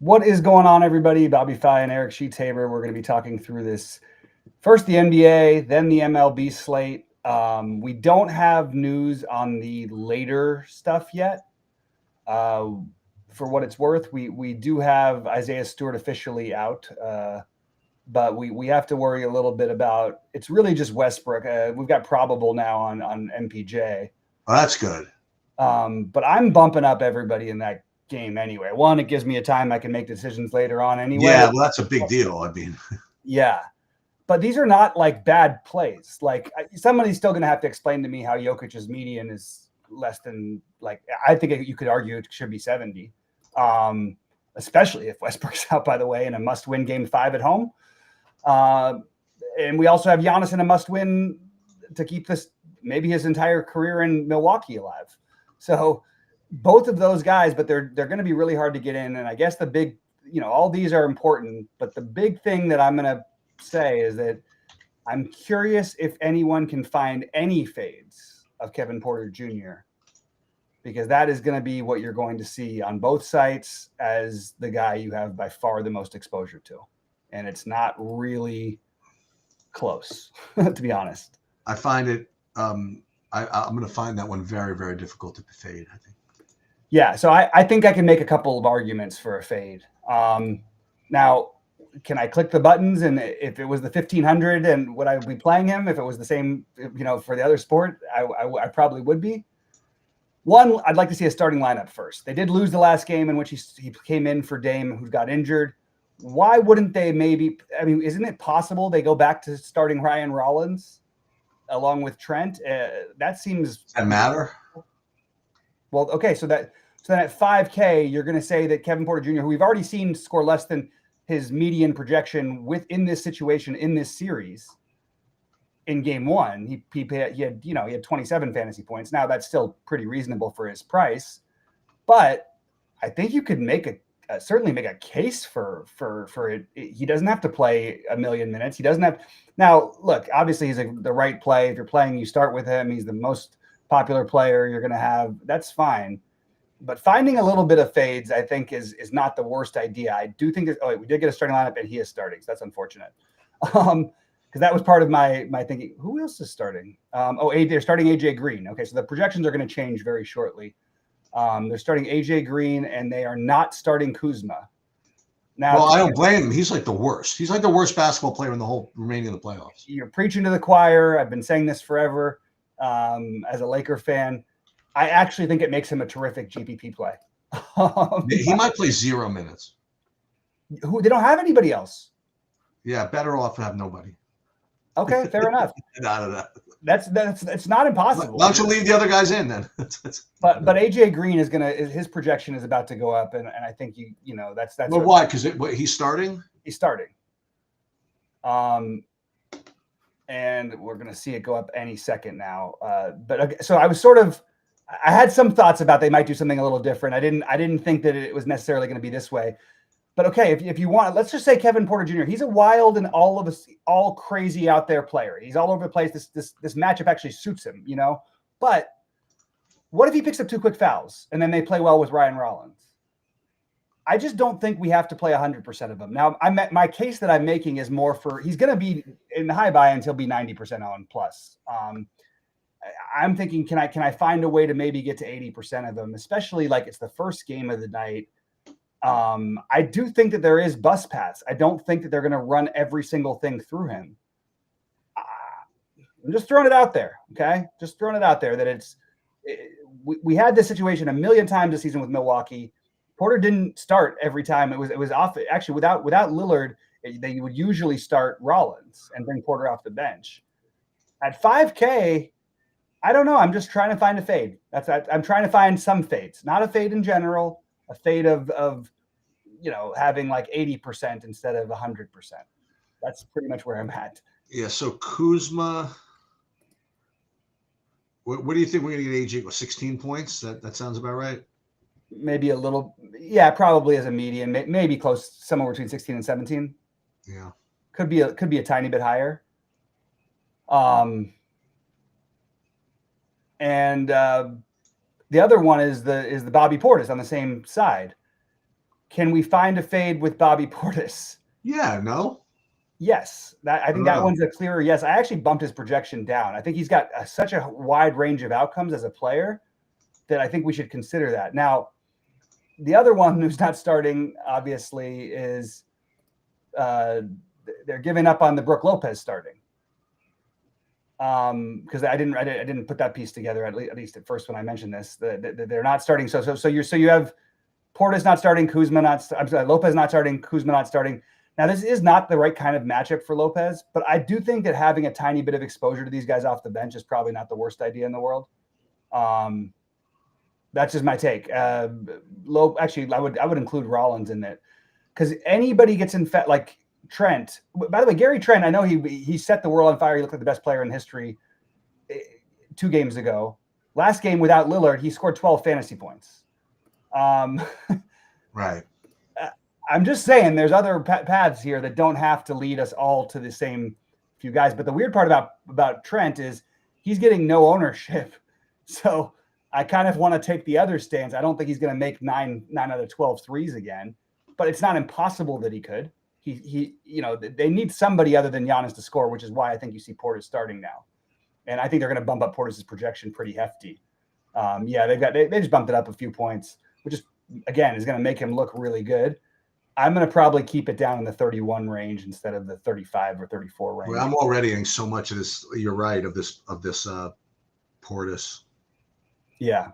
What is going on, everybody? Bobby Fye and Eric Sheetshaber. We're going to be talking through this first the NBA, then the MLB slate. We don't have news on the later stuff yet. For what it's worth, we do have Isaiah Stewart officially out, but we have to worry a little bit about. It's really just Westbrook. We've got probable now on MPJ. Oh, that's good. But I'm bumping up everybody in that game anyway. One, it gives me a time I can make decisions later on anyway. Yeah, well, that's a big deal. I mean, yeah, but these are not like bad plays. Like somebody's still going to have to explain to me how Jokic's median is less than I think you could argue it should be 70, especially if Westbrook's out, by the way, in a must-win game 5 at home. And we also have Giannis in a must-win to keep this maybe his entire career in Milwaukee alive. So both of those guys, but they're going to be really hard to get in. And I guess the big, all these are important, but the big thing that I'm going to say is that I'm curious if anyone can find any fades of Kevin Porter Jr., because that is going to be what you're going to see on both sites as the guy you have by far the most exposure to. And it's not really close, to be honest. I find it, I'm going to find that one very, very difficult to fade, I think. Yeah, so I think I can make a couple of arguments for a fade. Now, can I click the buttons? And if it was the 1500, and would I be playing him? If it was the same, for the other sport, I probably would be. One, I'd like to see a starting lineup first. They did lose the last game in which he came in for Dame, who got injured. Why wouldn't they maybe? I mean, isn't it possible they go back to starting Ryan Rollins along with Trent? That seems. Does that matter? Well, okay, so then at 5K, you're going to say that Kevin Porter Jr., who we've already seen score less than his median projection within this situation in this series, in game 1, he had 27 fantasy points. Now that's still pretty reasonable for his price, but I think you could certainly make a case for it. He doesn't have to play a million minutes. He doesn't have. Now, look, obviously he's the right play. If you're playing, you start with him. He's the most popular player you're going to have. That's fine. But finding a little bit of fades, I think, is not the worst idea. I do think we did get a starting lineup, and he is starting, so that's unfortunate. Because that was part of my thinking. Who else is starting? They're starting AJ Green. Okay, so the projections are going to change very shortly. They're starting AJ Green, and they are not starting Kuzma. Now, well, I don't blame him. He's like the worst. He's like the worst basketball player in the whole remaining of the playoffs. You're preaching to the choir. I've been saying this forever. As a Laker fan, I actually think it makes him a terrific GPP play. He might play 0 minutes. They don't have anybody else. Yeah, better off to have nobody. Okay, fair enough. No. That's not impossible. Why don't you leave the other guys in then? but AJ Green his projection is about to go up, and I think that's. Well, why? Because he's starting. He's starting. And we're going to see it go up any second now. But okay, so I had some thoughts about they might do something a little different. I didn't think that it was necessarily going to be this way. But okay, if you want, let's just say Kevin Porter Jr. He's a wild and all crazy out there player. He's all over the place. This matchup actually suits him, But what if he picks up 2 quick fouls and then they play well with Ryan Rollins? I just don't think we have to play 100% of them. Now, my case that I'm making is more for he's going to be in the high buy until be 90% on plus. I'm thinking, can I find a way to maybe get to 80% of them, especially like it's the first game of the night. I do think that there is bus pass. I don't think that they're going to run every single thing through him. I'm just throwing it out there. Okay. Just throwing it out there that we had this situation a million times this season with Milwaukee. Porter didn't start every time. It was off. Actually, without Lillard, they would usually start Rollins and bring Porter off the bench. At 5K, I don't know. I'm just trying to find a fade. I'm trying to find some fades, not a fade in general, a fade of having like 80% instead of 100%. That's pretty much where I'm at. Yeah. So Kuzma, what do you think we're going to get? AJ 16 points. That sounds about right. Maybe a little, yeah, probably as a median, maybe close, somewhere between 16 and 17. Yeah, could be a tiny bit higher. And the other one is the Bobby Portis on the same side. can we find a fade with Bobby Portis? Yeah, no. Yes, I think that one's a clearer yes. I actually bumped his projection down. I think he's got such a wide range of outcomes as a player that I think we should consider that. Now, the other one who's not starting, obviously, is they're giving up on the Brook Lopez starting. Because I didn't put that piece together at least at first when I mentioned this. They're not starting. So you have Portis not starting, Kuzma not. I'm sorry, Lopez not starting, Kuzma not starting. Now, this is not the right kind of matchup for Lopez, but I do think that having a tiny bit of exposure to these guys off the bench is probably not the worst idea in the world. That's just my take. Actually, I would include Rollins in it because anybody gets infected, like Trent. By the way, Gary Trent, I know he set the world on fire. He looked like the best player in history 2 games ago. Last game without Lillard, he scored 12 fantasy points. Right. I'm just saying there's other paths here that don't have to lead us all to the same few guys. But the weird part about Trent is he's getting no ownership. So I kind of want to take the other stance. I don't think he's going to make 9 out of 12 threes again, but it's not impossible that he could. They need somebody other than Giannis to score, which is why I think you see Portis starting now. And I think they're going to bump up Portis' projection pretty hefty. They just bumped it up a few points, which is, again, is going to make him look really good. I'm going to probably keep it down in the 31 range instead of the 35 or 34 range. Well, I'm already in so much of this. You're right of this Portis. Yeah.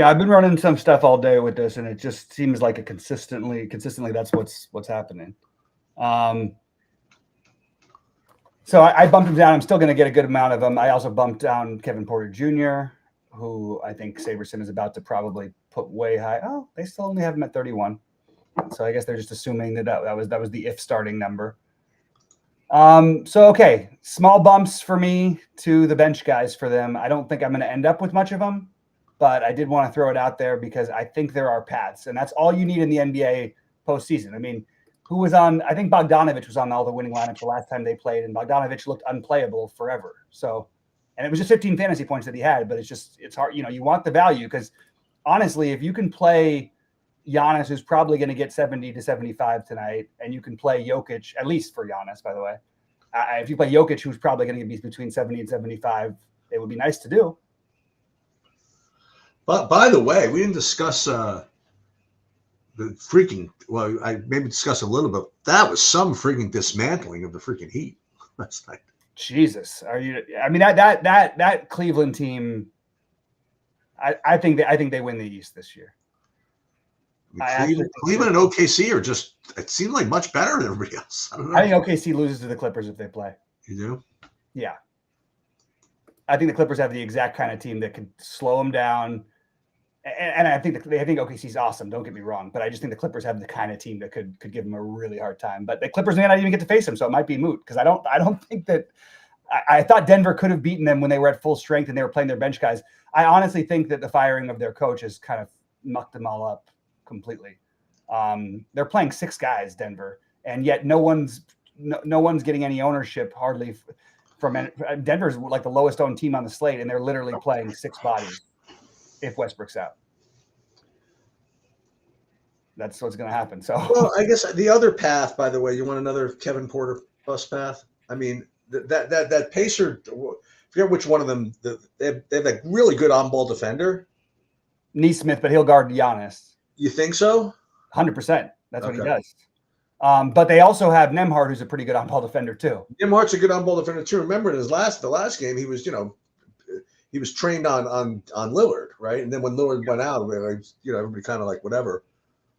I've been running some stuff all day with this, and it just seems like a consistently that's what's happening. So I bumped him down. I'm still going to get a good amount of them. I also bumped down Kevin Porter Jr., who I think Saberson is about to probably put way high. Oh, they still only have him at 31. So I guess they're just assuming that was the if starting number. Okay, small bumps for me to the bench guys for them. I don't think I'm going to end up with much of them, but I did want to throw it out there because I think there are paths, and that's all you need in the NBA postseason. I mean, who was on? I think Bogdanovich was on all the winning lineups the last time they played, and Bogdanovich looked unplayable forever. So, and it was just 15 fantasy points that he had, but it's hard. You want the value because honestly, if you can play Giannis, who's probably going to get 70 to 75 tonight, and you can play Jokic, at least for Giannis, by the way. If you play Jokic, who's probably going to be between 70 and 75, it would be nice to do. But by the way, we didn't discuss the freaking. Well, I maybe discuss a little bit. That was some freaking dismantling of the freaking Heat last night. Jesus, are you? I mean that Cleveland team. I think they win the East this year. Cleveland and OKC are just, it seemed like much better than everybody else. I don't know. I think OKC loses to the Clippers if they play. You do? Yeah. I think the Clippers have the exact kind of team that could slow them down. And I think OKC is awesome. Don't get me wrong. But I just think the Clippers have the kind of team that could give them a really hard time. But the Clippers may not even get to face them, so it might be moot. Because I don't think that I thought Denver could have beaten them when they were at full strength and they were playing their bench guys. I honestly think that the firing of their coach has kind of mucked them all up completely. They're playing 6 guys, Denver, and yet no one's getting any ownership hardly from Denver's like the lowest owned team on the slate, and they're literally playing 6 bodies if Westbrook's out. That's what's going to happen. So, well, I guess the other path, by the way, you want another Kevin Porter bust path? I mean, that Pacer, forget which one of them. They have a really good on-ball defender, Neesmith, but he'll guard Giannis. You think so? 100%. That's what he does. But they also have Nembhard, who's a pretty good on-ball defender too. Nembhard's a good on-ball defender too. Remember, in the last game, he was he was trained on Lillard, right? And then when Lillard went out, everybody kind of like whatever.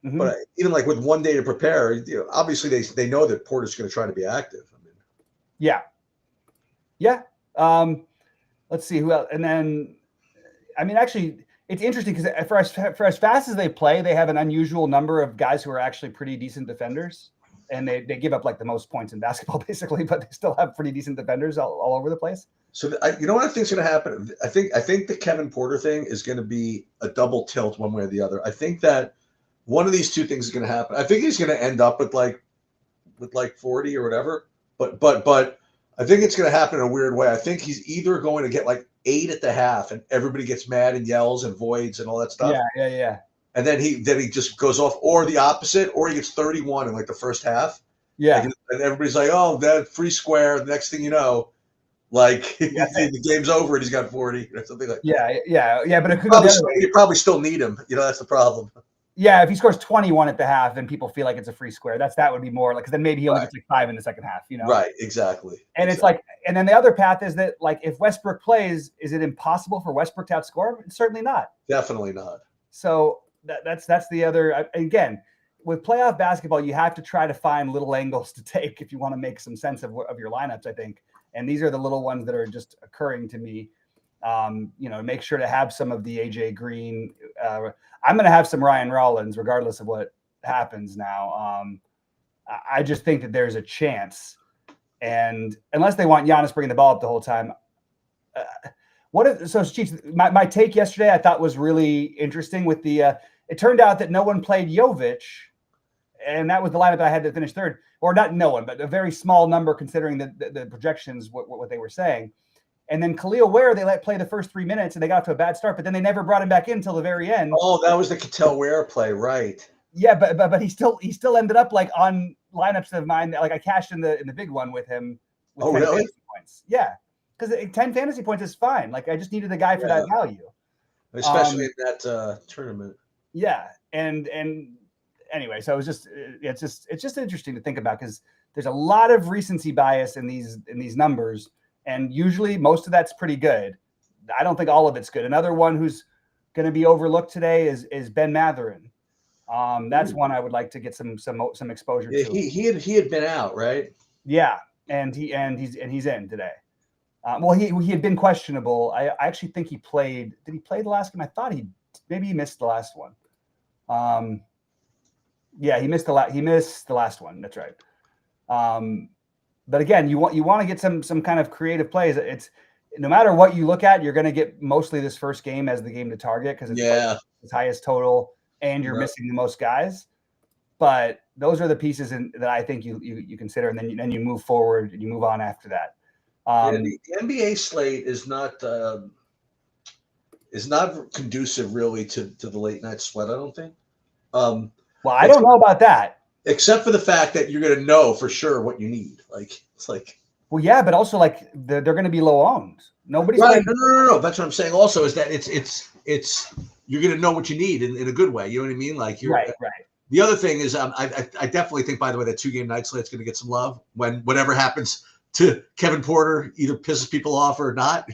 Mm-hmm. But even like with one day to prepare, obviously they know that Porter's going to try to be active. I mean, yeah. Let's see who else, and then, I mean, actually. It's interesting because for as fast as they play, they have an unusual number of guys who are actually pretty decent defenders, and they give up like the most points in basketball basically, but they still have pretty decent defenders all over the place. So you know what I think is going to happen? I think the Kevin Porter thing is going to be a double tilt one way or the other. I think that one of these two things is going to happen. I think he's going to end up with like 40 or whatever, but I think it's going to happen in a weird way. I think he's either going to get like 8 at the half and everybody gets mad and yells and voids and all that stuff. Yeah. and then he just goes off, or the opposite, or he gets 31 in like the first half. Yeah. Like, and everybody's like, "Oh, that free square." The next thing you know, like the game's over and he's got 40 or something like that. Yeah. But it could go the other way. You probably still need him. That's the problem. Yeah, if he scores 21 at the half, then people feel like it's a free square. That would be more like, because then maybe he only gets like 5 in the second half, Right, exactly. And it's like, and then the other path is that, like, if Westbrook plays, is it impossible for Westbrook to outscore him? Certainly not. Definitely not. So that's the other. Again, with playoff basketball, you have to try to find little angles to take if you want to make some sense of your lineups, I think. And these are the little ones that are just occurring to me. Make sure to have some of the AJ Green. I'm going to have some Ryan Rollins, regardless of what happens now. I just think that there's a chance, and unless they want Giannis bringing the ball up the whole time. My take yesterday I thought was really interesting with the. It turned out that no one played Jovic, and that was the lineup that I had to finish third, or not no one, but a very small number considering the projections, what they were saying. And then Khalil Ware, they let play the first 3 minutes, and they got off to a bad start, but then they never brought him back in until the very end. Oh, that was the Cattell Ware play, right? Yeah, but he still ended up like on lineups of mine. Like I cashed in the big one with him. With 10 really? fantasy points. Yeah, because 10 fantasy points is fine. Like I just needed a guy for that value, especially in that tournament. Yeah, and anyway, so it's just interesting to think about because there's a lot of recency bias in these numbers. And usually most of that's pretty good. I don't think all of it's good. Another one who's going to be overlooked today is Ben Matherin. That's one I would like to get some exposure to. He had been out, right? Yeah, and he's in today. He had been questionable. I actually think he played. Did he play the last game? I thought maybe he missed the last one. Yeah, he missed the last one. That's right. But again, you want to get some kind of creative plays. It's no matter what you look at, you're going to get mostly this first game as the game to target because it's its highest total and you're missing the most guys. But those are the pieces that I think you consider, and then you move forward and you move on after that. The NBA slate is not conducive really to the late night sweat. I don't think. Well, I don't know about that. Except for the fact that you're going to know for sure what you need. It's like. Well, yeah, but also like they're going to be low owned. Nobody's right. No. That's what I'm saying. Also, is that it's you're going to know what you need in a good way. You know what I mean? Like you're right. The other thing is, I definitely think, by the way, that 2-game night slate's going to get some love when whatever happens to Kevin Porter either pisses people off or not.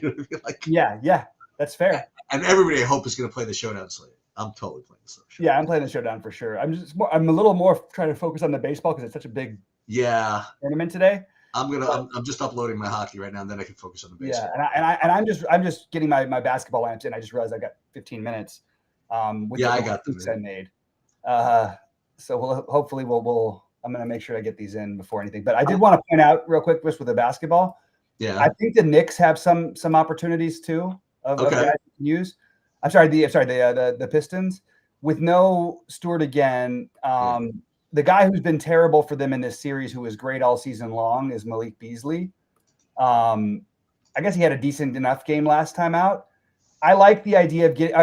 Like, yeah, that's fair. And everybody, I hope, is going to play the showdown slate. I'm totally playing the showdown. Yeah, I'm playing the showdown for sure. I'm a little more trying to focus on the baseball because it's such a big tournament today. I'm just uploading my hockey right now, and then I can focus on the baseball. Yeah, and I'm just getting my basketball lamps in. I just realized I got 15 minutes. With I got them I made. So hopefully I'm going to make sure I get these in before anything. But I did want to point out real quick just with the basketball. Yeah, I think the Knicks have some opportunities too of guys you can use. I'm sorry, the Pistons with no Stewart again. The guy who's been terrible for them in this series, who was great all season long, is Malik Beasley. I guess he had a decent enough game last time out. I like the idea of getting.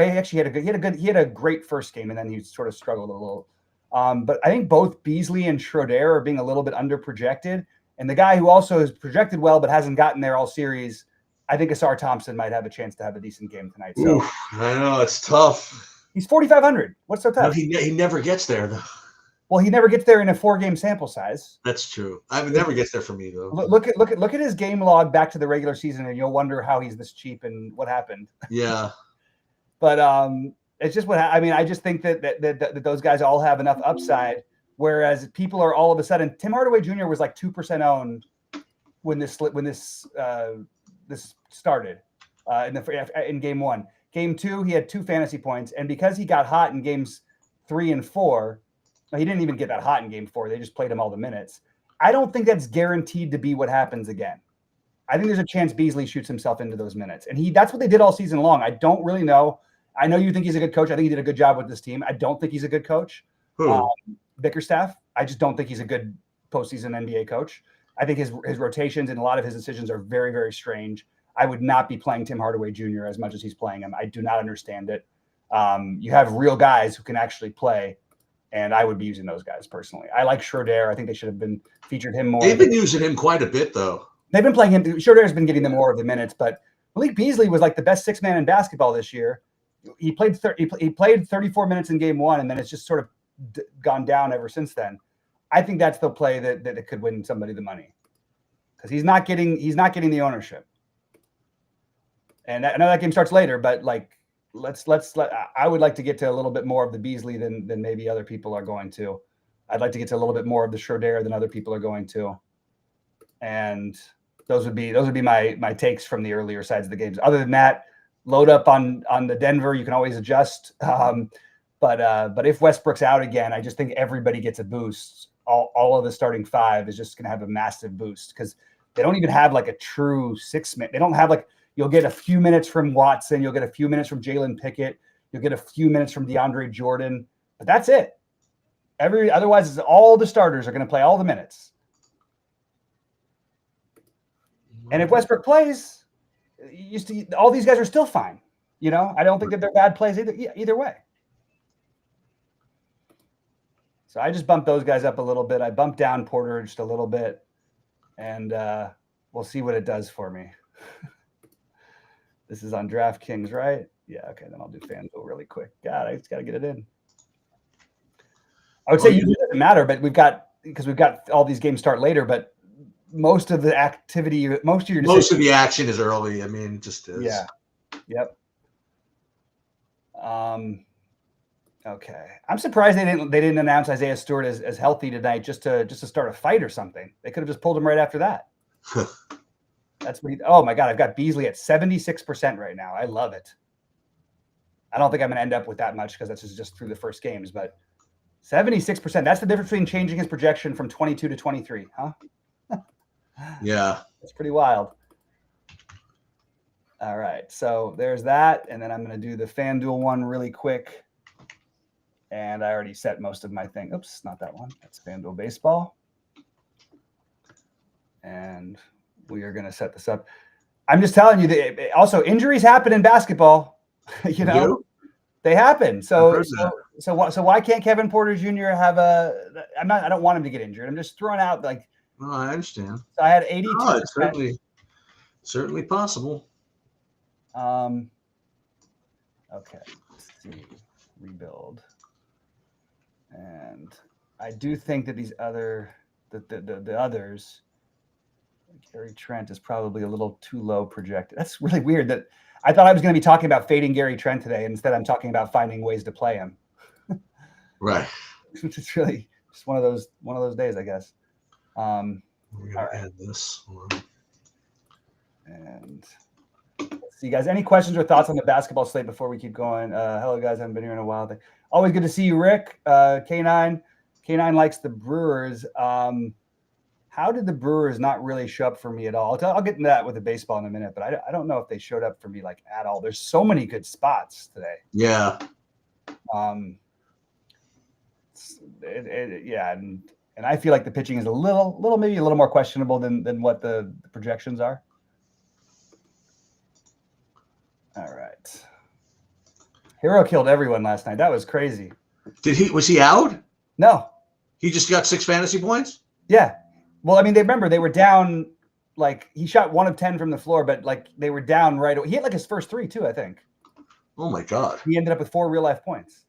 He had a great first game, and then he sort of struggled a little. But I think both Beasley and Schroeder are being a little bit under projected. And the guy who also is projected well but hasn't gotten there all series, I think Asar Thompson might have a chance to have a decent game tonight. So I know it's tough. He's 4,500. What's so tough? No, he never gets there though. Well, he never gets there in a 4-game sample size. That's true. It never gets there for me though. Look at his game log back to the regular season, and you'll wonder how he's this cheap and what happened. Yeah. But it's just I just think that those guys all have enough upside, whereas people are all of a sudden. Tim Hardaway Jr. was like 2% owned when this started in game 1. Game 2, he had 2 fantasy points, and because he got hot in games 3 and 4. He didn't even get that hot in game 4. They just played him all the minutes. I don't think that's guaranteed to be what happens again. I think there's a chance Beasley shoots himself into those minutes. And that's what they did all season long. I don't really know. I know you think he's a good coach. I think he did a good job with this team. I don't think he's a good coach. Bickerstaff. I just don't think he's a good postseason NBA coach. I think his rotations and a lot of his decisions are very, very strange. I would not be playing Tim Hardaway Jr. as much as he's playing him. I do not understand it. You have real guys who can actually play, and I would be using those guys personally. I like Schroeder. I think they should have been featured him more. They've been using him quite a bit, though. They've been playing him. Schroeder's been getting them more of the minutes, but Malik Beasley was like the best 6-man in basketball this year. He played 34 minutes in game 1, and then it's just sort of gone down ever since then. I think that's the play that could win somebody the money, because he's not getting the ownership. And I know that game starts later, but like I would like to get to a little bit more of the Beasley than maybe other people are going to. I'd like to get to a little bit more of the Schroeder than other people are going to. And those would be my takes from the earlier sides of the games. Other than that, load up on the Denver. You can always adjust. But if Westbrook's out again, I just think everybody gets a boost. All of the starting 5 is just going to have a massive boost, because they don't even have like a true 6-man. They don't have like, you'll get a few minutes from Watson. You'll get a few minutes from Jalen Pickett. You'll get a few minutes from DeAndre Jordan. But that's it. Otherwise, all the starters are going to play all the minutes. And if Westbrook plays, all these guys are still fine. I don't think that they're bad plays either way. So I just bumped those guys up a little bit. I bumped down Porter just a little bit, and we'll see what it does for me. This is on DraftKings, right? Yeah, okay, then I'll do FanDuel really quick. God, I just got to get it in. I would say usually it doesn't matter, but we've got all these games start later, but most of the activity, most of the action is early. I mean, just is. Yeah. Yep. Okay. I'm surprised they didn't announce Isaiah Stewart as healthy tonight just to start a fight or something. They could have just pulled him right after that. That's what oh my God, I've got Beasley at 76% right now. I love it. I don't think I'm going to end up with that much, because that's just through the first games, but 76%. That's the difference between changing his projection from 22 to 23, huh? Yeah. That's pretty wild. All right. So there's that. And then I'm going to do the FanDuel one really quick. And I already set most of my thing. Oops, not that one. That's FanDuel Baseball. And we are going to set this up. I'm just telling you that also injuries happen in basketball. They happen. So why can't Kevin Porter Jr. have I don't want him to get injured. I'm just throwing out like. Oh, I understand. So I had 82%. Oh, it's certainly possible. Okay. Let's see. Rebuild. And I do think that these the others, Gary Trent is probably a little too low projected. That's really weird that I thought I was going to be talking about fading Gary Trent today. Instead, I'm talking about finding ways to play him. Right. It's really just one of those days, I guess. We're going to add this. And let's see, guys, any questions or thoughts on the basketball slate before we keep going? Hello, guys. I haven't been here in a while. Always good to see you, Rick. K9 likes the Brewers. How did the Brewers not really show up for me at all? I'll get into that with the baseball in a minute, but I don't know if they showed up for me like at all. There's so many good spots today. Yeah. Yeah, and I feel like the pitching is maybe a little more questionable than what the projections are. All right. Hero killed everyone last night. That was crazy. Was he out? No. He just got 6 fantasy points? Yeah. Well, I mean, they were down, like he shot 1 of 10 from the floor, but like they were down right away. He hit like his first 3 too, I think. Oh my God. He ended up with 4 real life points.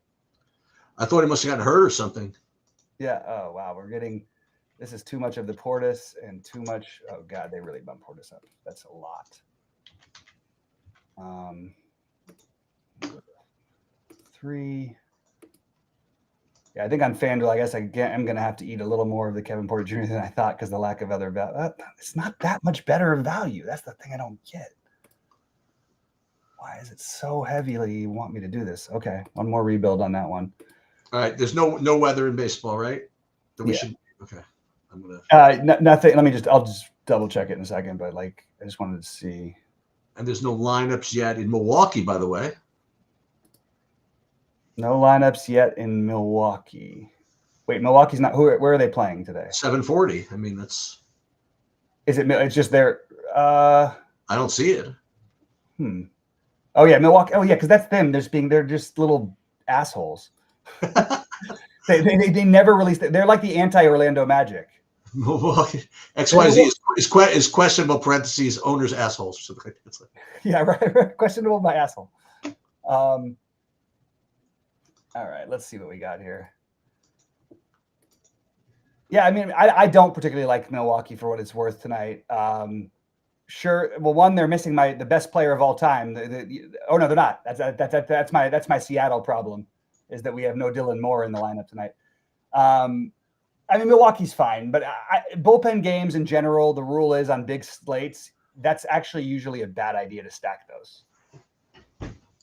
I thought he must have gotten hurt or something. Yeah. Oh wow. This is too much of the Portis and too much. Oh God, they really bumped Portis up. That's a lot. 3. Yeah, I think on FanDuel, I guess I'm going to have to eat a little more of the Kevin Porter Jr. than I thought, because the lack of other value. It's not that much better value. That's the thing I don't get. Why is it so heavily you want me to do this? Okay, one more rebuild on that one. All right, there's no weather in baseball, right? Okay. I'm gonna nothing. I'll just double check it in a second, but like I just wanted to see. And there's no lineups yet in Milwaukee, by the way. No lineups yet in Milwaukee. Wait, Milwaukee's not. Where are they playing today? 7:40. I mean, that's. Is it? It's just there. I don't see it. Oh yeah, Milwaukee. Oh yeah, because that's them. They're just little assholes. They never released it. They're like the anti-Orlando Magic. Milwaukee XYZ is questionable parentheses owners assholes or something. It's like, yeah, right. Questionable by asshole. All right, let's see what we got here. Yeah, I mean, I don't particularly like Milwaukee for what it's worth tonight. Sure. Well, one, they're missing the best player of all time. Oh no, they're not. That's my Seattle problem, is that we have no Dylan Moore in the lineup tonight. I mean, Milwaukee's fine, but bullpen games in general, the rule is on big slates, that's actually usually a bad idea to stack those,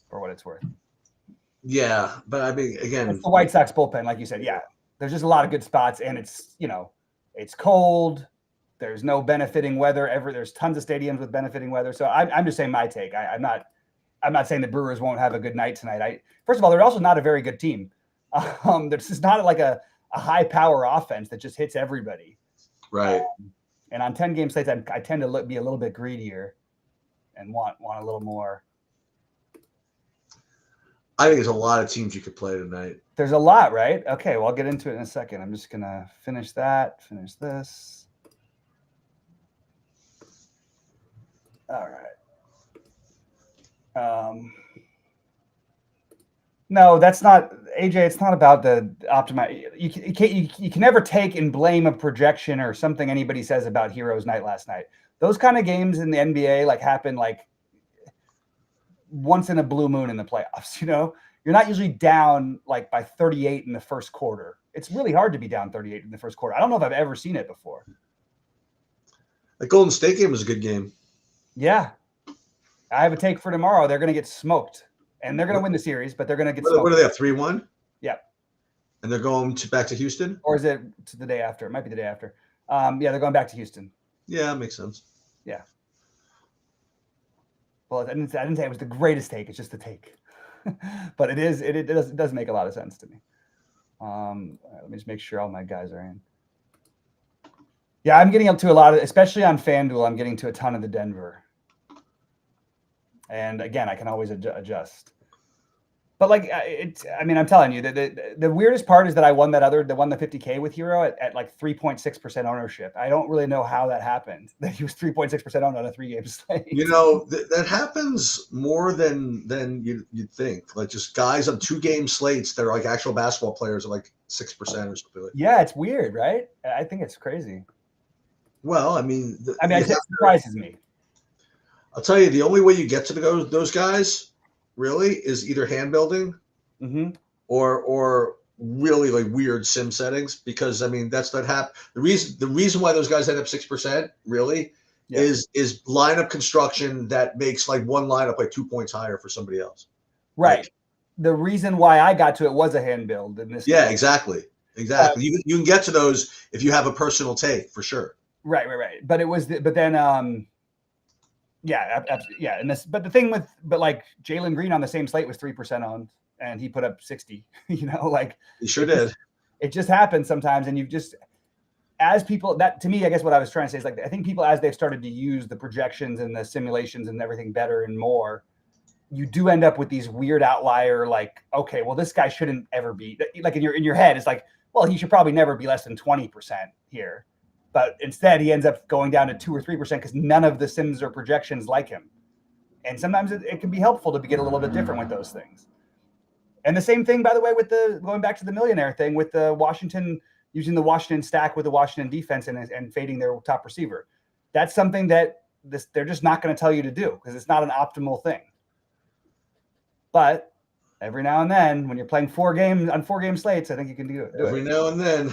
for what it's worth. Yeah, but I mean, again, it's the White Sox bullpen, like you said. Yeah, there's just a lot of good spots, and it's it's cold. There's no benefiting weather ever. There's tons of stadiums with benefiting weather. So I'm just saying my take. I'm not saying the Brewers won't have a good night tonight. First of all, they're also not a very good team. There's just not like a high power offense that just hits everybody. Right. And on 10 game slates, I tend to be a little bit greedier and want a little more. I think there's a lot of teams you could play tonight. There's a lot, right? Okay, well, I'll get into it in a second. I'm just going to finish this. All right. No, that's not AJ. It's not about the optimize. You can never take and blame a projection or something anybody says about Heroes Night last night. Those kind of games in the NBA happen once in a blue moon in the playoffs. You're not usually down by 38 in the first quarter. It's really hard to be down 38 in the first quarter. I don't know if I've ever seen it before. The Golden State game was a good game. Yeah, I have a take for tomorrow. They're going to get smoked. And they're going to win the series, but they're going to get smoked. What do they have, 3-1? Yeah. And they're going back to Houston? Or is it to the day after? It might be the day after. Yeah, they're going back to Houston. Yeah, that makes sense. Yeah. Well, I didn't say it was the greatest take. It's just a take. But it does make a lot of sense to me. All right, let me just make sure all my guys are in. Yeah, I'm getting up to a lot of, especially on FanDuel, I'm getting to a ton of the Denver. And again, I can always adjust. But I'm telling you, the weirdest part is that I won the 50K with Hero at 3.6% ownership. I don't really know how that happened. That he was 3.6% owned on a 3-game slate. That happens more than you'd think. Just guys on 2-game slates that are actual basketball players are 6% or something. Yeah, it's weird, right? I think it's crazy. Well, it surprises me. I'll tell you, the only way you get to those guys really is either hand building or really weird sim settings, because that's not the reason why those guys end up 6% really is lineup construction that makes one lineup 2 points higher for somebody else. Right. The reason why I got to it was a hand build in this. Yeah, exactly. You can get to those if you have a personal take, for sure. Right. But it was, but then yeah. And but the thing Jalen Green on the same slate was 3% owned, and he put up 60. He sure did. It just happens sometimes, and as people, that to me, I guess what I was trying to say is I think people, as they've started to use the projections and the simulations and everything better and more, you do end up with these weird outlier. Okay, well, this guy shouldn't ever be in your head. It's well, he should probably never be less than 20% here. But instead, he ends up going down to 2 or 3% because none of the sims or projections like him. And sometimes it can be helpful to get a little bit different with those things. And the same thing, by the way, with going back to the millionaire thing with the Washington, using the Washington stack with the Washington defense and fading their top receiver. That's something that they're just not going to tell you to do because it's not an optimal thing. But every now and then, when you're playing 4-game slates, I think you can do it. Every now and then.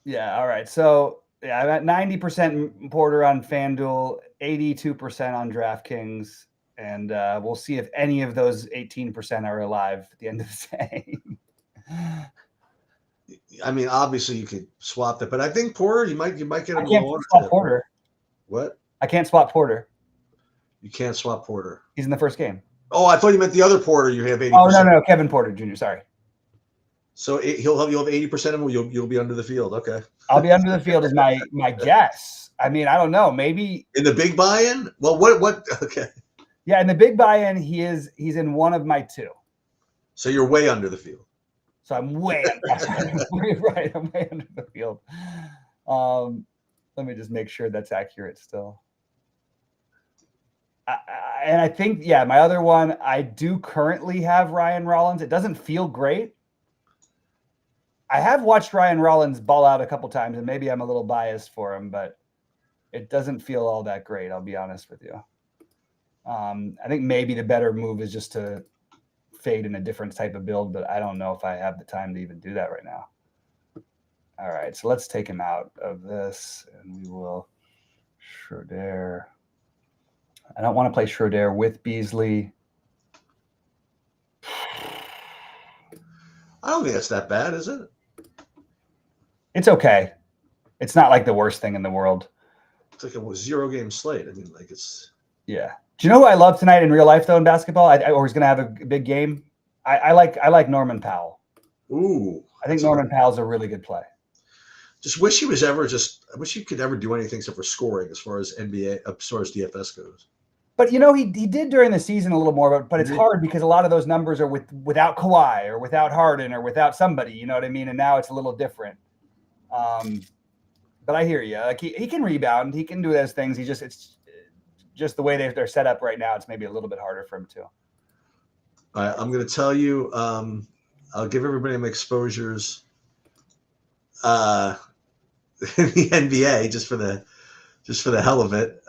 Yeah. All right. So I'm at 90% Porter on FanDuel, 82% on DraftKings, and we'll see if any of those 18% are alive at the end of the day. Obviously you could swap that, but I think Porter, you might get him. I can't swap Porter. What? I can't swap Porter. You can't swap Porter. He's in the first game. Oh, I thought you meant the other Porter. You have 80%. Oh no, Kevin Porter Jr. Sorry. So you'll have 80% of him. You'll be under the field. Okay. I'll be under the field is my guess. I mean, I don't know. Maybe in the big buy-in. Well, what? Okay. Yeah, in the big buy-in, he's in one of my two. So you're way under the field. So I'm way right. I'm way under the field. Let me just make sure that's accurate still. And I think, yeah, my other one, I do currently have Ryan Rollins. It doesn't feel great. I have watched Ryan Rollins ball out a couple times, and maybe I'm a little biased for him, but it doesn't feel all that great. I'll be honest with you. I think maybe the better move is just to fade in a different type of build, but I don't know if I have the time to even do that right now. All right, so let's take him out of this, and we will Schroeder. I don't want to play Schroeder with Beasley. I don't think that's that bad, is it? It's okay. It's not like the worst thing in the world. It's like a 0-game slate. I mean, like it's. Yeah. Do you know who I love tonight in real life though in basketball? Or he's going to have a big game. I like Norman Powell. Ooh. I think Norman Powell's a really good play. Just wish he was ever I wish he could ever do anything except for scoring as far as NBA, as far as DFS goes. But you know, he did during the season a little more, but it's hard because a lot of those numbers are without Kawhi or without Harden or without somebody, you know what I mean? And now it's a little different. But I hear you. Like he can rebound, he can do those things. It's just the way they're set up right now. It's maybe a little bit harder for him too. All right, I'm going to tell you. I'll give everybody my exposures in the NBA just for the hell of it.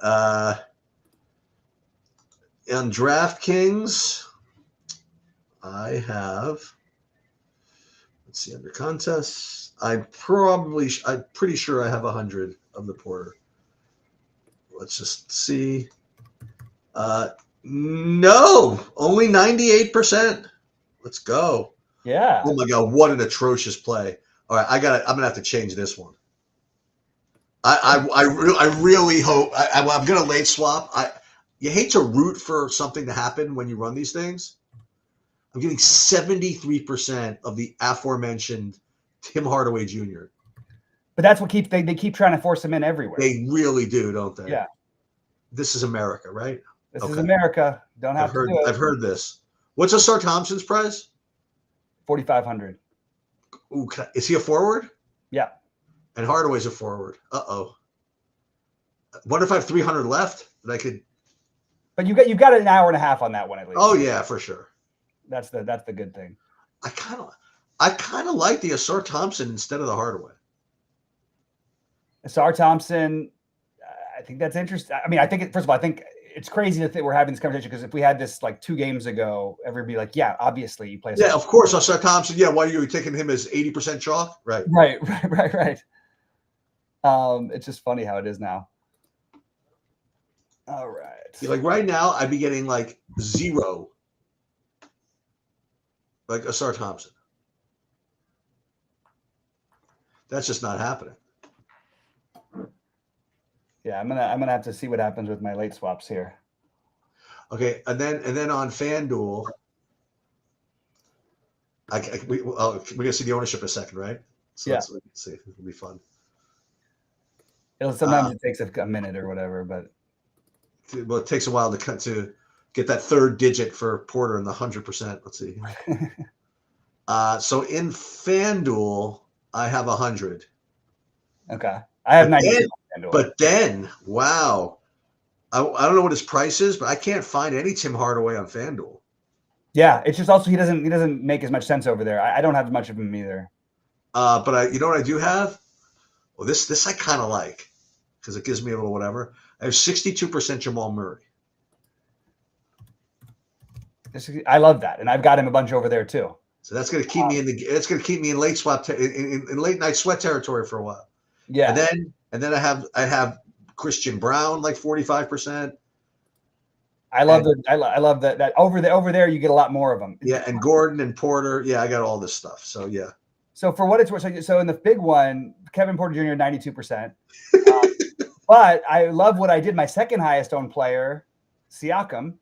On DraftKings, I have. Let's see, under contests, I'm pretty sure I have 100 of the Porter. Let's just see. No, only 98%. Let's go. Yeah. Oh my God, what an atrocious play. All right, I'm gonna have to change this one. I really hope I'm gonna late swap. You hate to root for something to happen when you run these things. I'm getting 73% of the aforementioned Tim Hardaway Jr. But that's what they keep trying to force him in everywhere. They really do, don't they? Yeah. This is America, right? This is America. Don't have to do it. I've heard this. What's Asar Thompson's price? 4,500. Ooh, is he a forward? Yeah. And Hardaway's a forward. Uh-oh. Wonder if I have 300 left that I could. But you've got an hour and a half on that one at least. Oh yeah, for sure. That's the good thing. I kind of like the Asar Thompson instead of the Hardaway. Asar Thompson, I think that's interesting. I mean, first of all, I think it's crazy that we're having this conversation because if we had this like 2 games ago, everybody like, yeah, obviously you play. Yeah, of course, Asar Thompson. Yeah, why are you taking him as 80% chalk? Right. Right. It's just funny how it is now. All right. Like right now, I'd be getting like 0. Like Asar Thompson. That's just not happening. Yeah, I'm gonna have to see what happens with my late swaps here. Okay, and then on FanDuel, we're gonna see the ownership in a second, right? So yeah. Let's see. It'll be fun. Sometimes it takes a minute or whatever, but it takes a while to get that third digit for Porter in the 100%. Let's see. So in FanDuel, I have 100. Okay, I have 90. But then, wow, I don't know what his price is, but I can't find any Tim Hardaway on FanDuel. Yeah, it's just also he doesn't make as much sense over there. I don't have much of him either. But you know what I do have? Well, this I kind of like because it gives me a little whatever. I have 62% Jamal Murray. I love that, and I've got him a bunch over there too. So that's going to keep me in late swap in late night sweat territory for a while. Yeah, and then I have Christian Brown like 45%. I love that over there you get a lot more of them. Yeah, and Gordon and Porter. Yeah, I got all this stuff. So yeah. So for what it's worth, so in the big one, Kevin Porter Jr. 92%. But I love what I did. My second highest owned player, Siakam,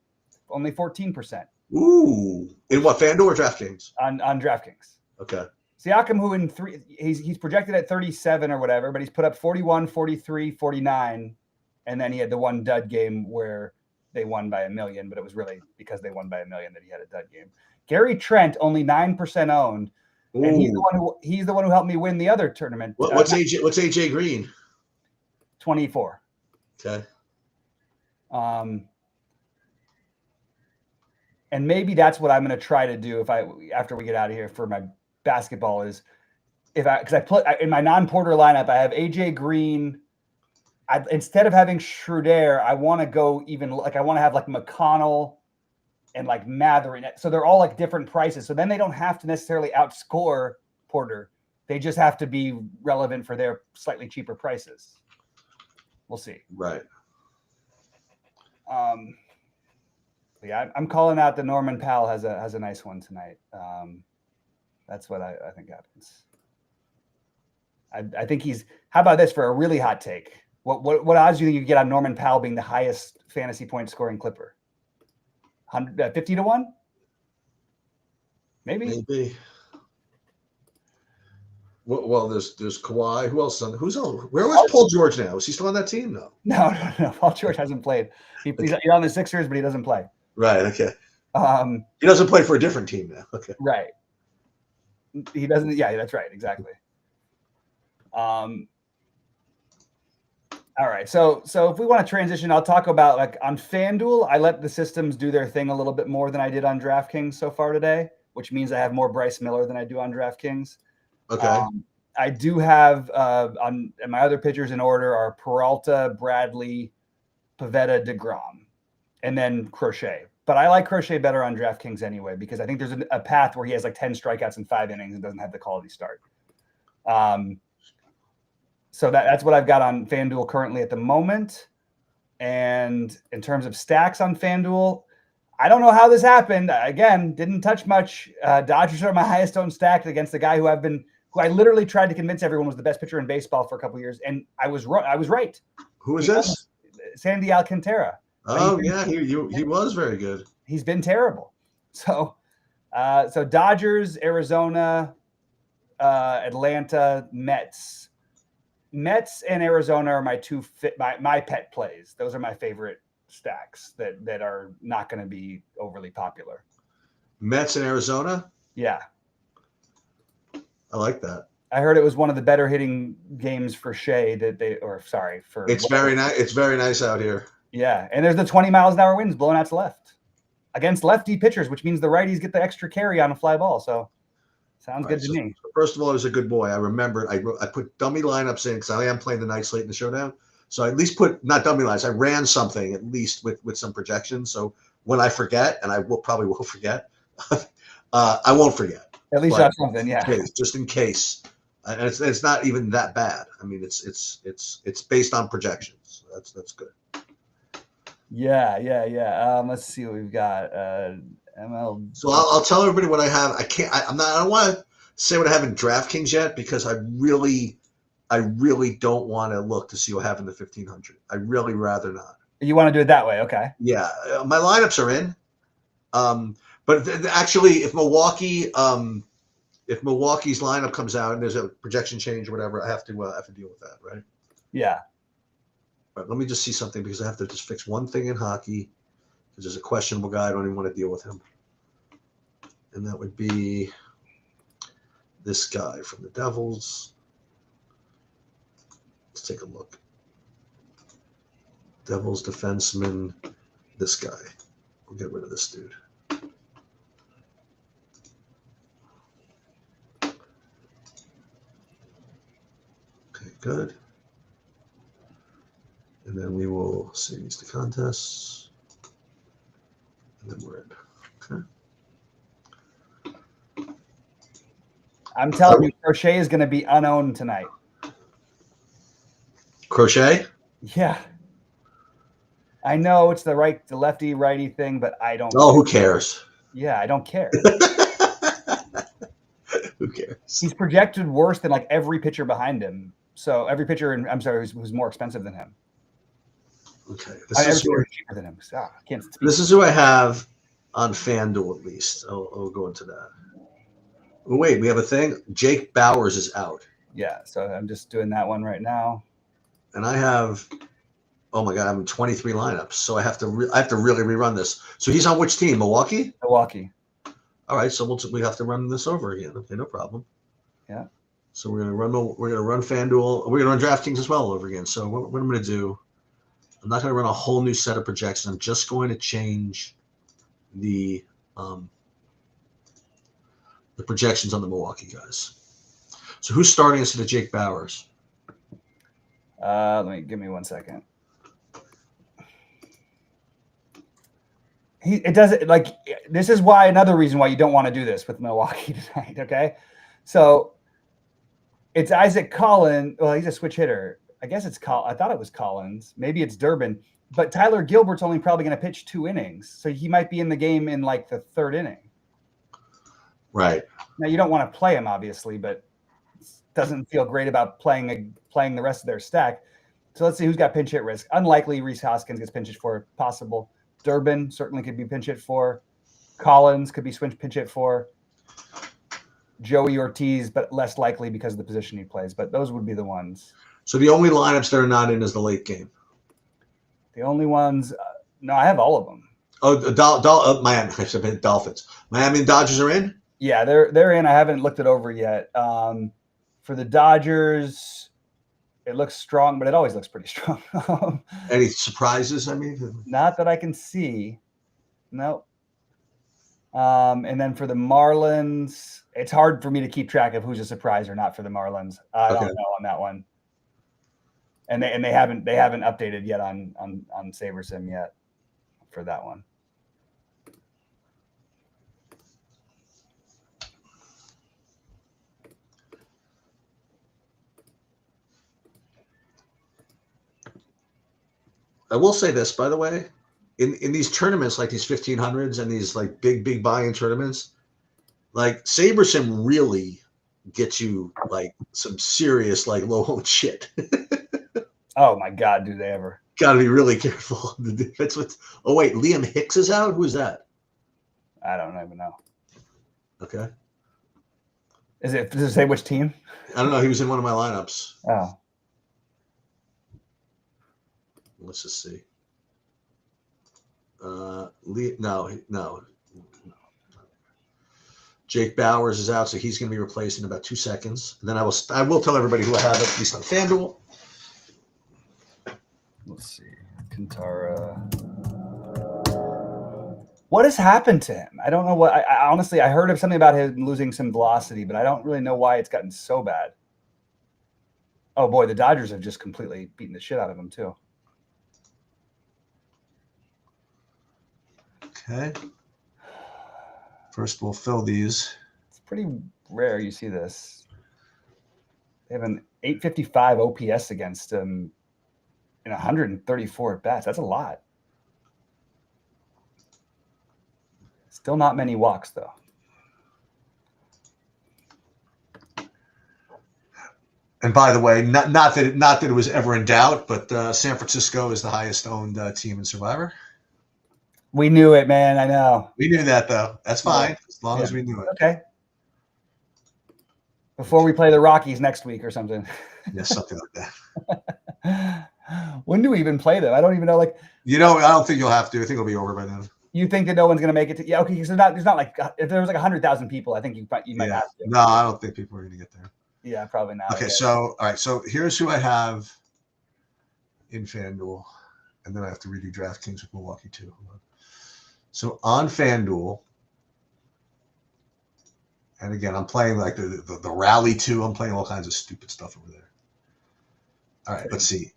only 14%. Ooh, in what, FanDuel or DraftKings? On DraftKings. Okay. Siakam, who he's projected at 37 or whatever, but he's put up 41, 43, 49, and then he had the one dud game where they won by 1 million, but it was really because they won by 1 million that he had a dud game. Gary Trent, only 9% owned, and he's the one who helped me win the other tournament. What's AJ Green? 24. Okay. And maybe that's what I'm going to try to do after we get out of here for my basketball is because I put in my non-Porter lineup, I have AJ Green. Instead of having Schroeder, I want to go I want to have like McConnell and like Matherin. So they're all like different prices. So then they don't have to necessarily outscore Porter. They just have to be relevant for their slightly cheaper prices. We'll see. Right. Yeah, I'm calling out that Norman Powell has a nice one tonight. That's what I think happens. I think he's. How about this for a really hot take? What odds do you think you get on Norman Powell being the highest fantasy point scoring Clipper? 50 to 1? Maybe. Well, there's Kawhi. Who else? Where was Paul George now? Is he still on that team? No. Paul George hasn't played. He's on the Sixers, but he doesn't play. Right. Okay. He doesn't play for a different team now. Okay. Right. He doesn't. Yeah, that's right. Exactly. All right. So if we want to transition, I'll talk about like on FanDuel, I let the systems do their thing a little bit more than I did on DraftKings so far today, which means I have more Bryce Miller than I do on DraftKings. Okay. I do have and my other pitchers in order are Peralta, Bradley, Pivetta, DeGrom, and then Crochet. But I like Crochet better on DraftKings anyway, because I think there's a path where he has like 10 strikeouts in 5 innings and doesn't have the quality start. So that's what I've got on FanDuel currently at the moment. And in terms of stacks on FanDuel, I don't know how this happened. Again, didn't touch much. Dodgers are my highest owned stack against the guy who I literally tried to convince everyone was the best pitcher in baseball for a couple of years, and I was right. Who is this? Sandy Alcantara. Oh yeah, he was very good. He's been terrible. So Dodgers, Arizona, Atlanta, Mets and Arizona are my pet plays. Those are my favorite stacks that are not going to be overly popular. Mets and Arizona. Yeah. I like that. I heard it was one of the better hitting games for Shea for. It's very nice. It's very nice out here. Yeah, and there's the 20 miles an hour winds blowing out to left against lefty pitchers, which means the righties get the extra carry on a fly ball. So sounds good to me. First of all, I was a good boy. I remember I put dummy lineups in because I am playing the night slate in the showdown. So I at least put not dummy lines. I ran something at least with some projections. So when I forget, and I probably will forget, I won't forget. At least that's something, yeah. Just in case, and it's not even that bad. I mean, it's based on projections. So that's good. Yeah. Let's see what we've got. MLB. So I'll tell everybody what I have. I don't want to say what I have in DraftKings yet because I really don't want to look to see what I have in the 1500. I really rather not. You want to do it that way, okay? Yeah, my lineups are in. But actually, if Milwaukee's lineup comes out and there's a projection change or whatever, I have to deal with that, right? Yeah. But let me just see something because I have to just fix one thing in hockey because there's a questionable guy. I don't even want to deal with him, and that would be this guy from the Devils. Let's take a look. Devils defenseman. This guy. We'll get rid of this dude. Good. And then we will series the contests. And then we're in. Okay. I'm telling you, Crochet is going to be unowned tonight. Crochet? Yeah. I know it's the lefty righty thing, but I don't. Oh, who cares? Yeah, I don't care. Who cares? He's projected worse than like every pitcher behind him. So every pitcher, who's more expensive than him. Okay, this is cheaper than him. This is who I have on FanDuel at least. I'll go into that. Well, wait, we have a thing. Jake Bowers is out. Yeah, so I'm just doing that one right now. And I have, oh my God, I'm in 23 lineups. So I have to really rerun this. So he's on which team? Milwaukee? Milwaukee. All right, so we have to run this over again. Okay, no problem. Yeah. So we're gonna run FanDuel. We're gonna run DraftKings as well over again. So what I'm gonna do, I'm not gonna run a whole new set of projections. I'm just going to change the projections on the Milwaukee guys. So who's starting instead of Jake Bowers? Give me 1 second. It doesn't like this is why another reason why you don't want to do this with Milwaukee tonight. Okay, so it's Isaac Collins. Well, he's a switch hitter. I guess it's I thought it was Collins. Maybe it's Durbin. But Tyler Gilbert's only probably going to pitch 2 innings, so he might be in the game in like the 3rd inning. Right. Now you don't want to play him, obviously, but it doesn't feel great about playing the rest of their stack. So let's see who's got pinch hit risk. Unlikely Rhys Hoskins gets pinch hit for. Possible. Durbin certainly could be pinch hit for. Collins could be pinch hit for. Joey Ortiz, but less likely because of the position he plays. But those would be the ones. So the only lineups that are not in is the late game. The only ones, no, I have all of them. Oh, Miami. I said Dolphins. Miami and Dodgers are in? Yeah, they're in. I haven't looked it over yet. For the Dodgers, it looks strong, but it always looks pretty strong. Any surprises? I mean, not that I can see. No. And then for the Marlins, it's hard for me to keep track of who's a surprise or not for the Marlins. I don't know on that one. And they haven't updated yet on SaberSim yet for that one. I will say this, by the way, in these tournaments like these 1500s and these like big buy-in tournaments, like SaberSim really gets you like some serious like low shit. Oh my God, do they ever? Got to be really careful. That's what. Oh wait, Liam Hicks is out. Who's that? I don't even know. Okay. Does it say which team? I don't know. He was in one of my lineups. Oh. Let's just see. No. Jake Bowers is out, so he's going to be replaced in about 2 seconds. And then I will tell everybody who I have at least on FanDuel. Let's see. Kintara. What has happened to him? I don't know what. I honestly, I heard of something about him losing some velocity, but I don't really know why it's gotten so bad. Oh boy, the Dodgers have just completely beaten the shit out of him too. Okay. First, we'll fill these. It's pretty rare you see this. They have an 855 OPS against him in 134 at bats. That's a lot. Still not many walks, though. And by the way, not that it was ever in doubt, but San Francisco is the highest owned team in Survivor. We knew it, man. I know. We knew that, though. That's fine, as long as we knew it. Okay. Before we play the Rockies next week or something. Yeah, something like that. When do we even play them? I don't even know. Like, I don't think you'll have to. I think it'll be over by then. You think that no one's going to make it to? Yeah, okay. So there's not like if there was like 100,000 people, I think you might have to. No, I don't think people are going to get there. Yeah, probably not. Okay, so all right. So here's who I have in FanDuel, and then I have to redo DraftKings with Milwaukee too. So on FanDuel, and again, I'm playing like the Rally 2. I'm playing all kinds of stupid stuff over there. All right, let's see.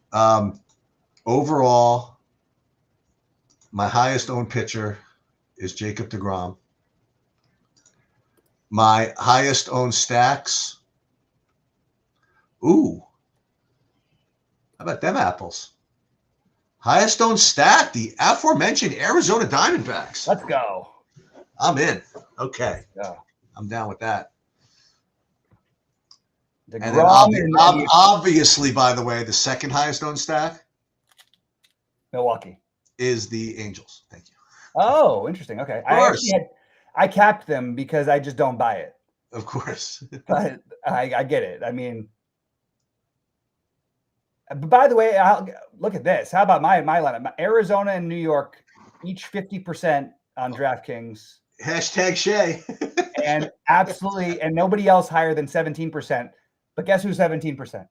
Overall, my highest owned pitcher is Jacob deGrom. My highest owned stacks. Ooh. How about them apples? Highest owned stack, the aforementioned Arizona Diamondbacks. Let's go. I'm in. Okay. Yeah. I'm down with that. And then obviously, by the way, the second highest owned stack Milwaukee is the Angels. Thank you. Oh, interesting. Okay. I capped them because I just don't buy it. Of course. But I get it. I mean, but by the way, look at this. How about my lineup? Arizona and New York, each 50% on DraftKings. Hashtag Shay. And absolutely, and nobody else higher than 17%. But guess who's 17%?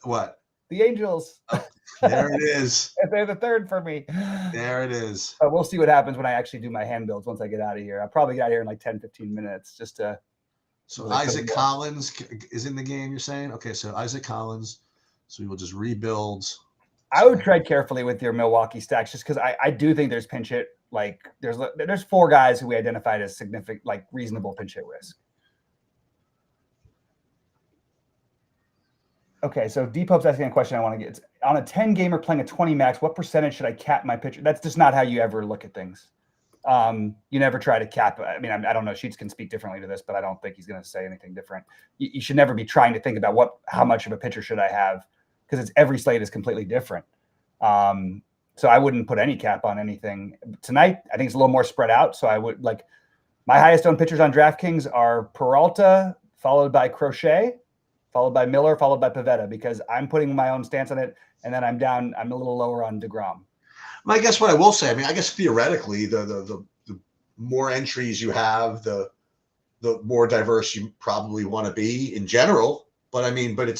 What? The Angels. Oh, there it is. They're the third for me. There it is. But we'll see what happens when I actually do my hand builds once I get out of here. I'll probably get out of here in like 10, 15 minutes just to. So Isaac Collins is in the game, you're saying? Okay, so Isaac Collins. So we will just rebuild. I would tread carefully with your Milwaukee stacks just because I do think there's pinch hit. Like there's 4 guys who we identified as significant, like reasonable pinch hit risk. Okay, so Depop's asking a question I want to get. It's, on a 10 gamer playing a 20 max, what percentage should I cap my pitcher? That's just not how you ever look at things. You never try to cap. I mean, I don't know. Sheets can speak differently to this, but I don't think he's going to say anything different. You should never be trying to think about how much of a pitcher should I have, because every slate is completely different. So I wouldn't put any cap on anything tonight. I think it's a little more spread out. So I would like my highest owned pitchers on DraftKings are Peralta, followed by Crochet, followed by Miller, followed by Pivetta, because I'm putting my own stance on it. And then I'm a little lower on DeGrom. Well, I guess what I will say, I mean, I guess theoretically, the more entries you have, the more diverse you probably want to be in general. But I mean, but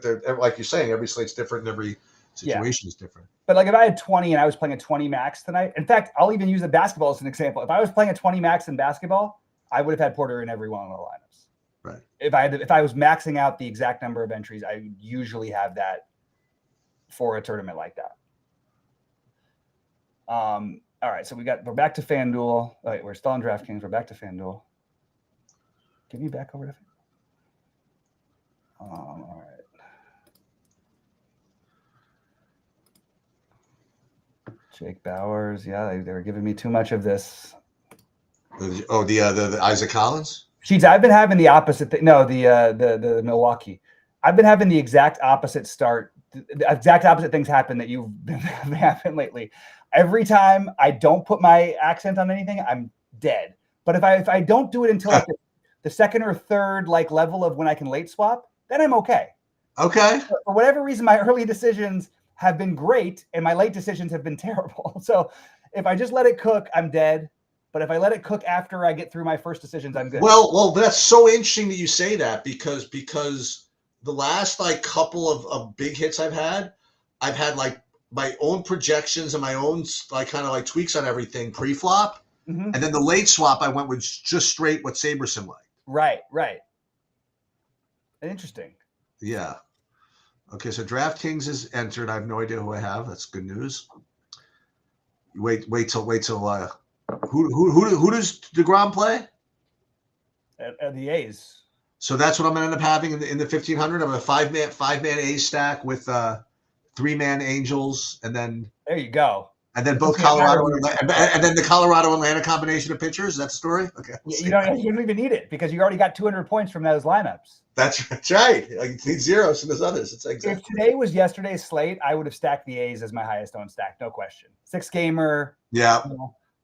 they're, like you're saying, every slate's different and every situation is different. But like if I had 20 and I was playing a 20 max tonight, in fact, I'll even use the basketball as an example. If I was playing a 20 max in basketball, I would have had Porter in every one of the lineups. Right. If I was maxing out the exact number of entries, I usually have that for a tournament like that. All right, so we're back to FanDuel. All right, we're still on DraftKings. We're back to FanDuel. Give me back over to FanDuel. All right. Jake Bowers, yeah, they were giving me too much of this. Oh, the Isaac Collins? Sheets, I've been having the opposite thing. No, the Milwaukee. I've been having the exact opposite start. The exact opposite things happen that you've been having lately. Every time I don't put my accent on anything, I'm dead. But if I don't do it until like the second or third like level of when I can late swap, then I'm okay. Okay. For whatever reason, my early decisions have been great and my late decisions have been terrible. So if I just let it cook, I'm dead. But if I let it cook after I get through my first decisions, I'm good. Well, that's so interesting that you say that because the last like couple of big hits I've had like my own projections and my own like kind of like tweaks on everything pre-flop. Mm-hmm. And then the late swap, I went with just straight what SaberSim liked. Right. Interesting. Yeah. Okay, so DraftKings is entered. I have no idea who I have. That's good news. Wait till who does DeGrom play? The A's. So that's what I'm going to end up having in the 1500. I'm a five man A's stack with 3-man Angels, and then there you go. And then both Colorado and then the Colorado Atlanta combination of pitchers. Is that the story? Okay. You don't even need it because you already got 200 points from those lineups. That's right. I need zeros from those others. It's exactly. If today was yesterday's slate, I would have stacked the A's as my highest owned stack, no question. 6 gamer. Yeah.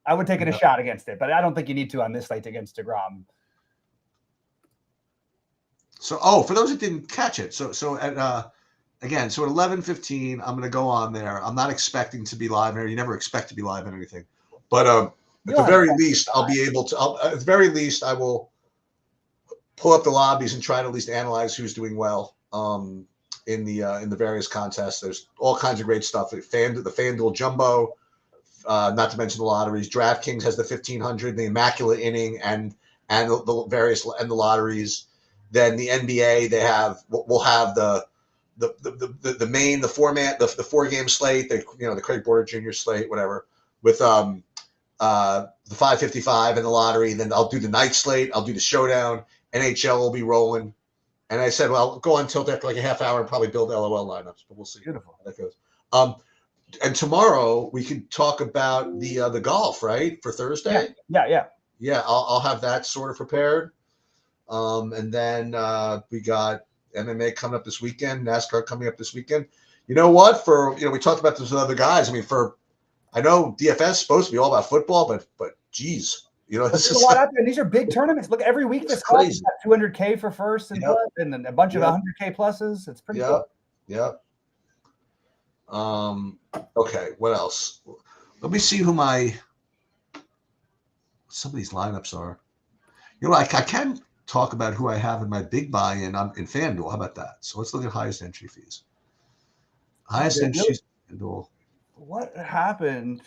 I would take a shot against it, but I don't think you need to on this slate against DeGrom. So, for those that didn't catch it, so at again, so at 11:15, I'm going to go on there. I'm not expecting to be live here. You never expect to be live in anything, but at the very least, I'll be able to. At the very least, I will pull up the lobbies and try to at least analyze who's doing well in the various contests. There's all kinds of great stuff. The FanDuel Jumbo, not to mention the lotteries. DraftKings has the 1500, the Immaculate Inning, and the various and the lotteries. Then the NBA, we'll have the main, the 4-game slate, the Craig Porter Jr. slate, whatever, with the 555 and the lottery. Then I'll do the night slate. I'll do the showdown. NHL will be rolling. And I said, well, I'll go on tilt after like a half hour and probably build LOL lineups, but we'll see. Beautiful. How that goes. And tomorrow we can talk about the golf, right, for Thursday? Yeah. Yeah, I'll have that sort of prepared. And then we got MMA coming up this weekend, NASCAR coming up this weekend. You know what? We talked about this with other guys. I mean, I know DFS is supposed to be all about football, but geez, You know, But this there's is a lot out there, and these are big tournaments. Look, every week this crazy. got 200K for first and plus, and then a bunch of 100K pluses. It's pretty cool. Yeah. Okay, what else? Let me see who some of these lineups are. You know, I can talk about who I have in my big buy-in in FanDuel. How about that? So let's look at highest entry fees. Highest entry fees in FanDuel. What happened?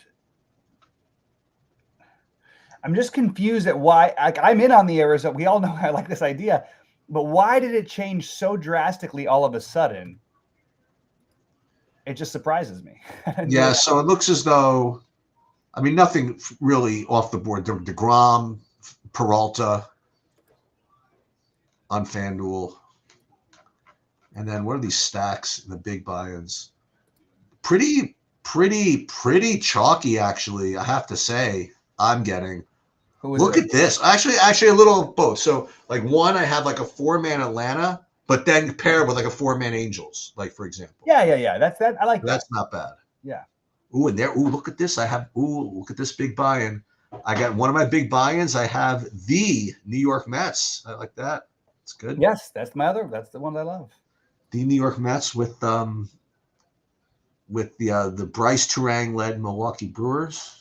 I'm just confused at why. I'm in on the Arizona. We all know I like this idea, but why did it change so drastically all of a sudden? It just surprises me. Yeah, so it looks as though, I mean, nothing really off the board. DeGrom, Peralta on FanDuel. And then what are these stacks in the big buy-ins? Pretty chalky, actually, I have to say. I'm getting. Look at this. Actually, a little of both. So, like, one, I have like a 4-man Atlanta, but then paired with like a 4-man Angels, like, for example. Yeah. That's that. I like that. That's not bad. Yeah. Ooh, and there. Ooh, look at this. Look at this big buy-in. I got one of my big buy-ins. I have the New York Mets. I like that. It's good. Yes, that's the one I love. The New York Mets with the Bryce Turang led Milwaukee Brewers.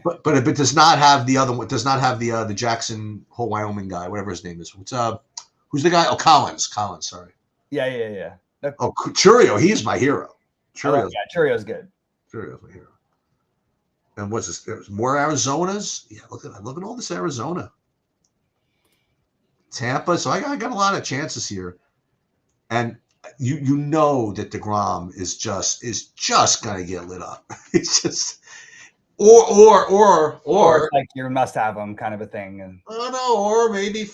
But it does not have the other one. Does not have the Jackson Hole, Wyoming guy, whatever his name is. Who's the guy? Oh, Collins. Sorry. Yeah. Oh, Churio. He's my hero. Churio's good. Churio's my hero. And what's this? There's more Arizonas. Yeah, look at all this Arizona. Tampa. So I got a lot of chances here, and you know that DeGrom is just gonna get lit up. It's just. Or it's like you must have them kind of a thing, and I don't know, or maybe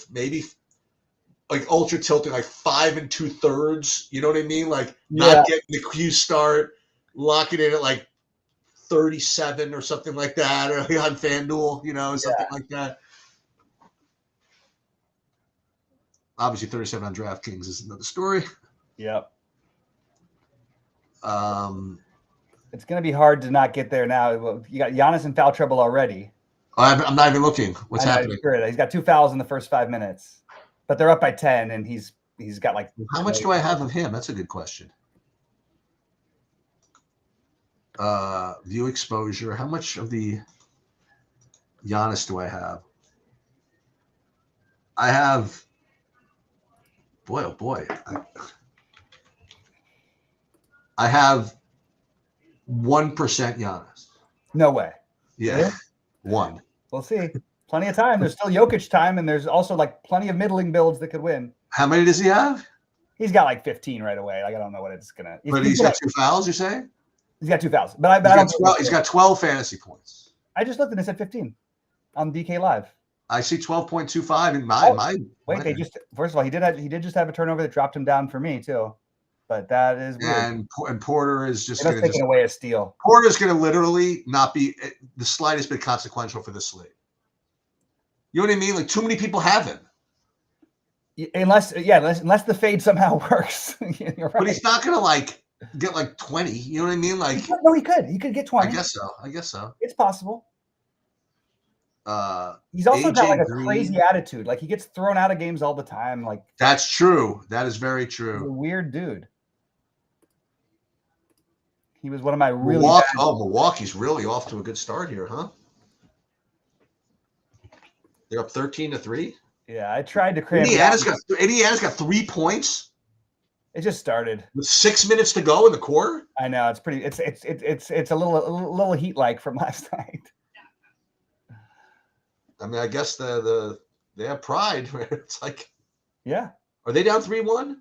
like ultra tilting, like 5 2/3. You know what I mean? Like not getting the Q start, locking in at like 37 or something like that, or on FanDuel, something like that. Obviously, 37 on DraftKings is another story. Yep. It's going to be hard to not get there now. You got Giannis in foul trouble already. I'm not even looking. What's happening? He's got 2 fouls in the first 5 minutes, but they're up by 10, and he's got like. How much do I have of him? That's a good question. View exposure. How much of the Giannis do I have? I have. Boy, oh boy. I have 1% Giannis. No way. Yeah. Really? 1. We'll see. Plenty of time. There's still Jokic time, and there's also like plenty of middling builds that could win. How many does he have? He's got like 15 right away. Like I don't know what it's gonna. But he's got 2 fouls. You're saying? He's got 2 fouls. But I don't. He's got 12 fantasy points. I just looked and it said 15 on DK Live. I see 12.25 in my. Wait, first of all, he did just have a turnover that dropped him down for me too. But that is weird. And Porter is just going to take away a steal. Porter's going to literally not be the slightest bit consequential for this slate. You know what I mean? Like too many people have him. Unless the fade somehow works. You're right. But he's not going to like get like 20. You know what I mean? Like no, he could. He could get 20. I guess so. It's possible. He's also got like a crazy attitude. Like he gets thrown out of games all the time. Like that's true. That is very true. He's a weird dude. He was one of my really Milwaukee's really off to a good start here, huh? They're up 13-3. Yeah, I tried to create. Indiana's got 3 points. It just started with 6 minutes to go in the quarter. I know it's pretty. It's a little heat like from last night. I mean, I guess they have pride. Right? It's like, yeah. Are they down 3-1?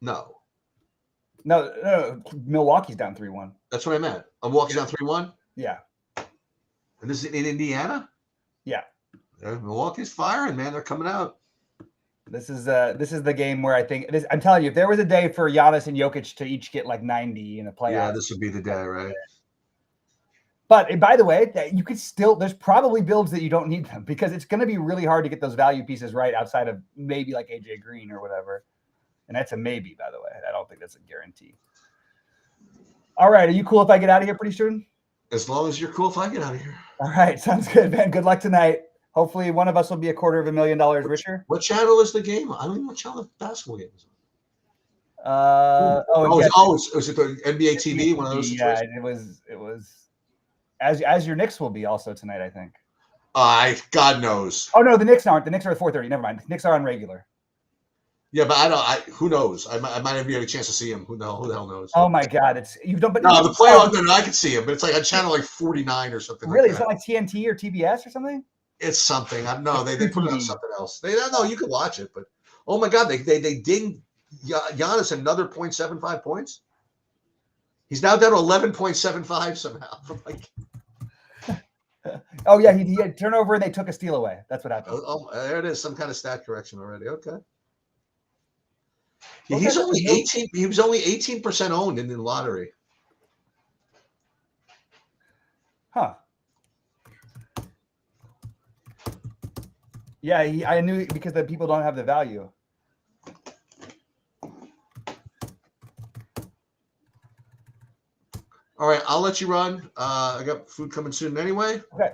No. Milwaukee's down 3-1. That's what I meant. Milwaukee's down 3-1? Yeah. And this is in Indiana? Yeah. Milwaukee's firing, man. They're coming out. This is the game where I think I'm telling you, if there was a day for Giannis and Jokic to each get like 90 in a playoff. Yeah, this would be the day, right? But by the way, you could there's probably builds that you don't need them because it's going to be really hard to get those value pieces right outside of maybe like AJ Green or whatever. And that's a maybe, by the way. I don't think that's a guarantee. All right. Are you cool if I get out of here pretty soon? As long as you're cool if I get out of here. All right. Sounds good, man. Good luck tonight. Hopefully, one of us will be $250,000 richer. What channel is the game? I don't even know what channel the basketball game is. Oh, yeah, is it the NBA TV? One of those yeah, situations? it was as your Knicks will be also tonight, I think. God knows. Oh no, the Knicks aren't. The Knicks are at 4:30. Never mind. The Knicks are on regular. Yeah, but who knows? I might have a chance to see him. Who the hell knows? Oh my God, you don't. But no, the playoff. No, I can see him, but it's like on channel like 49 or something. Really, like that. it's not like TNT or TBS or something. It's something. No, they put it on something else. No, you can watch it, but oh my God, they dinged Giannis another 0.75 points. He's now down to 11.75 somehow. Like, oh yeah, he had turnover and they took a steal away. That's what happened. Oh, there it is. Some kind of stat correction already. Okay. Well, He's only 18. He was only 18% owned in the lottery. Huh. Yeah, I knew because the people don't have the value. All right, I'll let you run. I got food coming soon anyway. Okay.